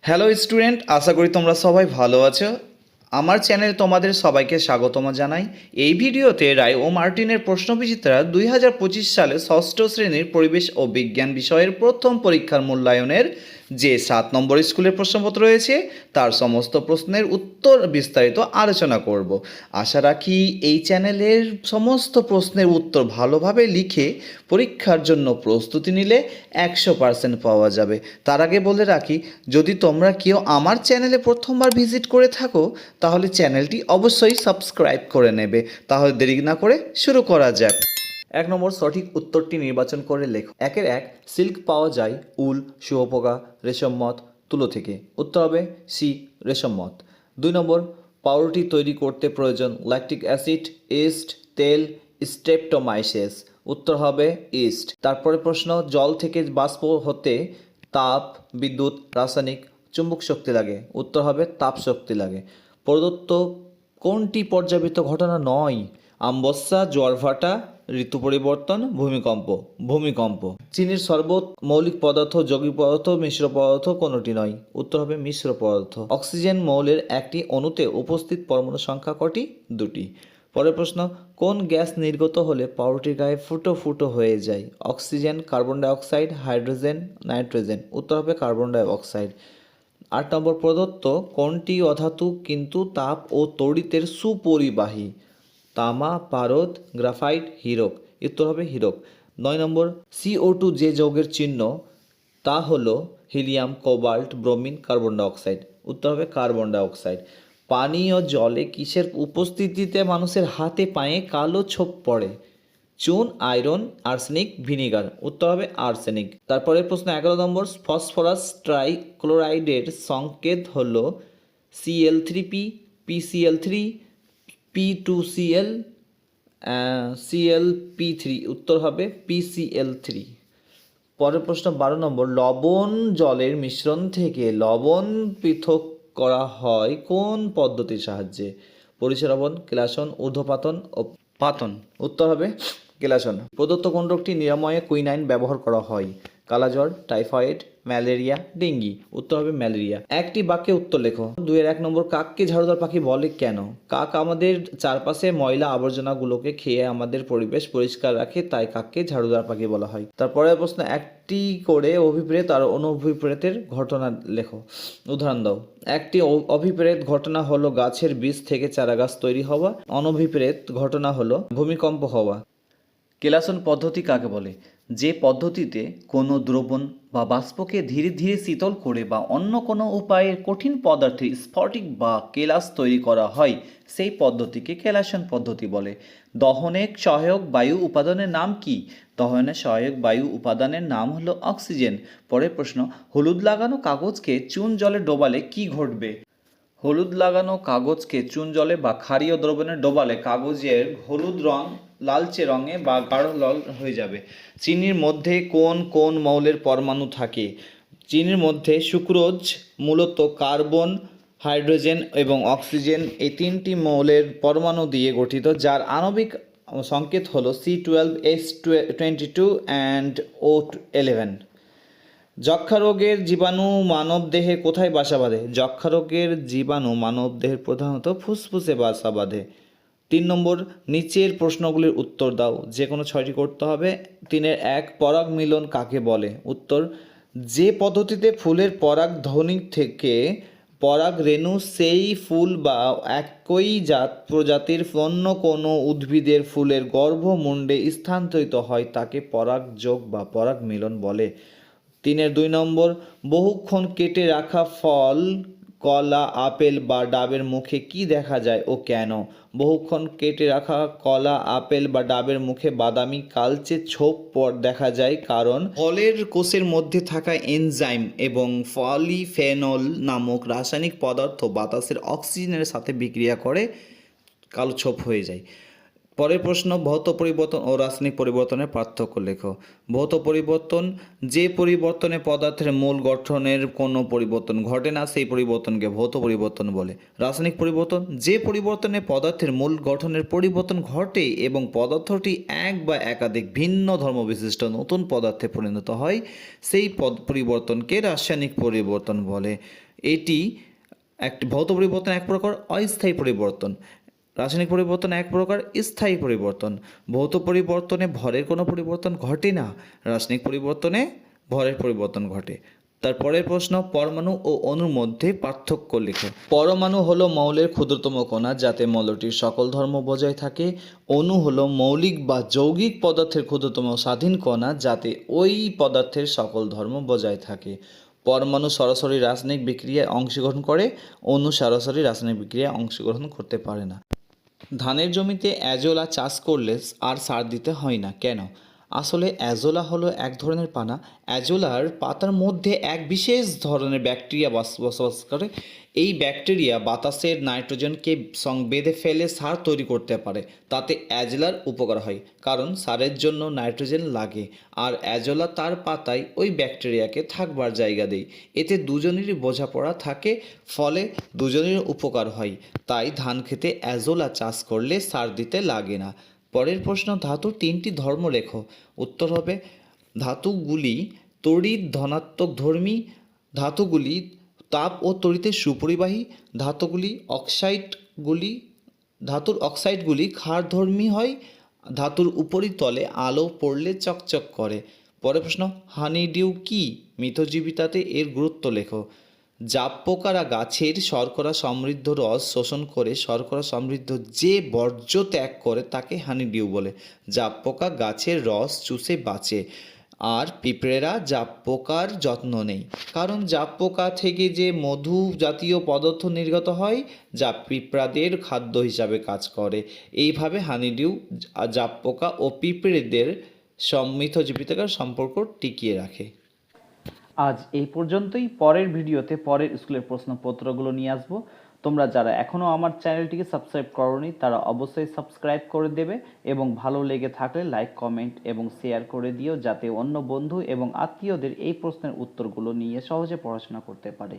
Hello student, আশা করি তোমরা সবাই ভালো আছো। আমার চ্যানেলে তোমাদের সবাইকে স্বাগতম জানাই। এই ভিডিওতে রায় ও মার্টিনের প্রশ্নবিচিত্রা 2025 সালে ষষ্ঠ শ্রেণীর পরিবেশ ও বিজ্ঞান বিষয়ের প্রথম পরীক্ষার মূল্যায়নের যে 7 নম্বর স্কুলের প্রশ্নপত্র রয়েছে তার সমস্ত প্রশ্নের উত্তর বিস্তারিত আলোচনা করব। আশা রাখি এই চ্যানেলের সমস্ত প্রশ্নের উত্তর ভালোভাবে লিখে পরীক্ষার জন্য প্রস্তুতি নিলে 100% পাওয়া যাবে। তার আগে বলে রাখি, যদি তোমরা কেউ আমার চ্যানেলে প্রথমবার ভিজিট করে থাকো তাহলে চ্যানেলটি অবশ্যই সাবস্ক্রাইব করে নেবে। তাহলে দেরি না করে শুরু করা যাক। 1 নম্বর সঠিক উত্তরটি নির্বাচন করে লেখো। 1-1 সিল্ক পাওয়া যায় উল, শুঁয়োপোকা, রেশম মথ, তুলো থেকে। উত্তর হবে সি, রেশম মথ। 2 নম্বর পাউরুটি তৈরি করতে প্রয়োজন ল্যাকটিক অ্যাসিড, ইস্ট, তেল, স্ট্রেপ্টোমাইসিস। উত্তর হবে ইস্ট। তারপরে প্রশ্ন, জল থেকে বাষ্প হতে তাপ, বিদ্যুৎ, রাসায়নিক, চুম্বক শক্তি লাগে। উত্তর হবে তাপ শক্তি লাগে। প্রদত্ত কোনটি পর্যাবৃত্ত ঘটনা নয়? আমবস্যা, জোয়ার ভাটা, ঋতু পরিবর্তন, ভূমিকম্প। ভূমিকম্প। চিনির শরবত মৌলিক পদার্থ, যৌগিক পদার্থ, মিশ্র পদার্থ কোনটি নয়? উত্তর হবে মিশ্র পদার্থ। অক্সিজেন মৌলের একটি অণুতে উপস্থিত পরমাণু সংখ্যা কটি? 2টি। পরের প্রশ্ন, কোন গ্যাস নির্গত হলে পাউরুটির গায়ে ফুটো ফুটো হয়ে যায়? Oxygen, carbon die oxide, hydrogen, nitrogen. উত্তর হবে কার্বন ডাই অক্সাইড। 8 নম্বর প্রদত্ত কোনটি অধাতু কিন্তু তাপ ও তড়িতের সুপরিবাহী? তামা, পারদ, গ্রাফাইট, হীরক। উত্তর হবে হীরক। 9 নম্বর CO2 যে যৌগের চিহ্ন তা হলো helium, cobalt, bromine, carbon die oxide. উত্তর হবে কার্বন ডাই অক্সাইড। পানি ও জলে কিসের উপস্থিতিতে মানুষের হাতে পায়ে কালো ছোপ পড়ে? চুন, আয়রন, আর্সেনিক, ভিনিগার। উত্তর হবে আর্সেনিক। তারপরে প্রশ্ন 11 নম্বর ফসফরাস ট্রাইক্লোরাইডের সংকেত হলো Cl3p, PCl3, P2Cl, Clp3। উত্তর হবে PCl3। পরের প্রশ্ন 12 নম্বর লবণ জলের মিশ্রণ থেকে লবণ পৃথক করা হয় কোন পদ্ধতির সাহায্যে? পরিস্রবণ, কেলাসন, ঊর্ধ্বপাতন ও পাতন। উত্তর হবে কেলাসন। প্রদত্ত কোন রোগটি নিরাময়ে কুইনাইন ব্যবহার করা হয়? কালাজ্বর, টাইফয়েড, ম্যালেরিয়া, ডেঙ্গি। উত্তর হবে ম্যালেরিয়া। একটি বাক্যে উত্তর লেখো। 2-1 নম্বর কাককে ঝাড়ুদার পাখি বলে কেন? কাক আমাদের চারপাশে ময়লা আবর্জনাগুলোকে খেয়ে আমাদের পরিবেশ পরিষ্কার রাখে, তাই কাককে ঝাড়ুদার পাখি বলা হয়। তারপরে প্রশ্ন, একটি করে অভিপ্রেত আর অনভিপ্রেতের ঘটনা লেখো। উদাহরণ দাও। একটি অভিপ্রেত ঘটনা হলো গাছের বীজ থেকে চারা গাছ তৈরি হওয়া। অনভিপ্রেত ঘটনা হলো ভূমিকম্প হওয়া। কেলাসন পদ্ধতি কাকে বলে? যে পদ্ধতিতে কোনো দ্রবণ বা বাষ্পকে ধীরে ধীরে শীতল করে বা অন্য কোনো উপায়ে কঠিন পদার্থে স্ফটিক বা কেলাস তৈরি করা হয় সেই পদ্ধতিকে কেলাসন পদ্ধতি বলে। দহনে সহায়ক বায়ু উপাদানের নাম কি? দহনে সহায়ক বায়ু উপাদানের নাম হলো অক্সিজেন। পরের প্রশ্ন, হলুদ লাগানো কাগজকে চুন জলে ডোবালে কি ঘটবে? হলুদ লাগানো কাগজকে চুন জলে বা ক্ষারীয় দ্রবণে ডোবালে কাগজের হলুদ রং লালচে রঙে বা গাঢ় লাল হয়ে যাবে। চিনির মধ্যে কোন কোন মৌলের পরমাণু থাকে? চিনির মধ্যে সুক্রোজ মূলত কার্বন, হাইড্রোজেন এবং অক্সিজেন এই 3টি মৌলের পরমাণু দিয়ে গঠিত, যার আণবিক সংকেত হলো C12H22 অ্যান্ড O11। যক্ষ্মা রোগের জীবাণু মানবদেহে কোথায় বাসা বাঁধে? যক্ষ্মা রোগের জীবাণু মানবদেহের প্রধানত ফুসফুসে বাসা বাঁধে। 3 নম্বর নিচের প্রশ্নগুলির উত্তর দাও, যে কোনো 6টি করতে হবে। 3-1 পরাগ মিলন কাকে বলে? উত্তর, যে পদ্ধতিতে ফুলের পরাগ ধ্বনি থেকে পরাগ রেণু সেই ফুল বা একই প্রজাতির অন্য কোনো উদ্ভিদের ফুলের গর্ভমুণ্ডে স্থানান্তরিত হয় তাকে পরাগযোগ বা পরাগ মিলন বলে। 3-2 নম্বর বহুক্ষণ কেটে রাখা ফল, কলা, আপেল বা ডাবের মুখে কি দেখা যায় ও কেন? বহুক্ষণ কেটে রাখা কলা, আপেল বা ডাবের মুখে বাদামি কালচে ছোপ দেখা যায় কারণ ফলের কোষের মধ্যে থাকা এনজাইম এবং পলিফেনল নামক রাসায়নিক পদার্থ বাতাসের অক্সিজেনের সাথে বিক্রিয়া করে কালো ছোপ হয়ে যায়। পরের প্রশ্ন, ভৌত পরিবর্তন ও রাসায়নিক পরিবর্তনের পার্থক্য লেখো। ভৌত পরিবর্তন, যে পরিবর্তনে পদার্থের মূল গঠনের কোনো পরিবর্তন ঘটে না সেই পরিবর্তনকে ভৌত পরিবর্তন বলে। রাসায়নিক পরিবর্তন, যে পরিবর্তনে পদার্থের মূল গঠনের পরিবর্তন ঘটে এবং পদার্থটি এক বা একাধিক ভিন্ন ধর্মবিশিষ্ট নতুন পদার্থে পরিণত হয় সেই পরিবর্তনকে রাসায়নিক পরিবর্তন বলে। এটি একটি ভৌত পরিবর্তন এক প্রকার অস্থায়ী পরিবর্তন, রাসায়নিক পরিবর্তন এক প্রকার স্থায়ী পরিবর্তন। ভৌত পরিবর্তনে ভরের কোনো পরিবর্তন ঘটে না, রাসায়নিক পরিবর্তনে ভরের পরিবর্তন ঘটে। তারপরের প্রশ্ন, পরমাণু ও অণুর মধ্যে পার্থক্য লেখো। পরমাণু হলো মৌলের ক্ষুদ্রতম কণা যাতে মৌলটির সকল ধর্ম বজায় থাকে। অণু হলো মৌলিক বা যৌগিক পদার্থের ক্ষুদ্রতম স্বাধীন কণা যাতে ওই পদার্থের সকল ধর্ম বজায় থাকে। পরমাণু সরাসরি রাসায়নিক বিক্রিয়ায় অংশগ্রহণ করে, অণু সরাসরি রাসায়নিক বিক্রিয়ায় অংশগ্রহণ করতে পারে না। ধানের জমিতে অ্যাজোলা চাষ করলে আর সার দিতে হয় না কেন? আসলে অ্যাজোলা হলো এক ধরনের পানা। অ্যাজোলার পাতার মধ্যে এক বিশেষ ধরনের ব্যাকটেরিয়া বসবাস করে। এই ব্যাকটেরিয়া বাতাসের নাইট্রোজেনকে বেঁধে ফেলে সার তৈরি করতে পারে। তাতে অ্যাজোলার উপকার হয়, কারণ সারের জন্য নাইট্রোজেন লাগে, আর অ্যাজোলা তার পাতায় ওই ব্যাকটেরিয়াকে থাকবার জায়গা দেয়। এতে দুজনেরই বোঝাপড়া থাকে, ফলে দুজনের উপকার হয়। তাই ধান খেতে অ্যাজোলা চাষ করলে সার দিতে লাগে না। পরের প্রশ্ন, ধাতুর তিনটি ধর্ম লেখো। উত্তর হবে, ধাতুগুলি তড়িৎ ধনাত্মক ধর্মী, ধাতুগুলি তাপ ও তড়িতে সুপরিবাহী, ধাতুর অক্সাইডগুলি ক্ষারধর্মী হয়, ধাতুর উপরিতলে আলো পড়লে চকচক করে। পরের প্রশ্ন, হানিডিউ কি? মিথজীবিতাতে এর গুরুত্ব লেখো। জাপ পোকারা গাছের শর্করা সমৃদ্ধ রস শোষণ করে শর্করা সমৃদ্ধ যে বর্জ্য ত্যাগ করে তাকে হানিডিউ বলে। জাপ পোকা গাছের রস চুষে বাঁচে, আর পিঁপড়েরা জাপ পোকার যত্ন নেই, কারণ জাপ পোকা থেকে যে মধু জাতীয় পদার্থ নির্গত হয় যা পিঁপড়াদের খাদ্য হিসাবে কাজ করে। এইভাবে হানিডিউ জাপ পোকা ও পিঁপড়েদের মিথজীবিতার সম্পর্ক টিকিয়ে রাখে। আজ এই পর্যন্তই। পরের ভিডিওতে পরের স্কুলের প্রশ্নপত্রগুলো নিয়ে আসবো। তোমরা যারা এখনও আমার চ্যানেলটিকে সাবস্ক্রাইব করোনি তারা অবশ্যই সাবস্ক্রাইব করে দেবে, এবং ভালো লেগে থাকলে লাইক, কমেন্ট এবং শেয়ার করে দিও, যাতে অন্য বন্ধু এবং আত্মীয়দের এই প্রশ্নের উত্তরগুলো নিয়ে সহজে পড়াশোনা করতে পারে।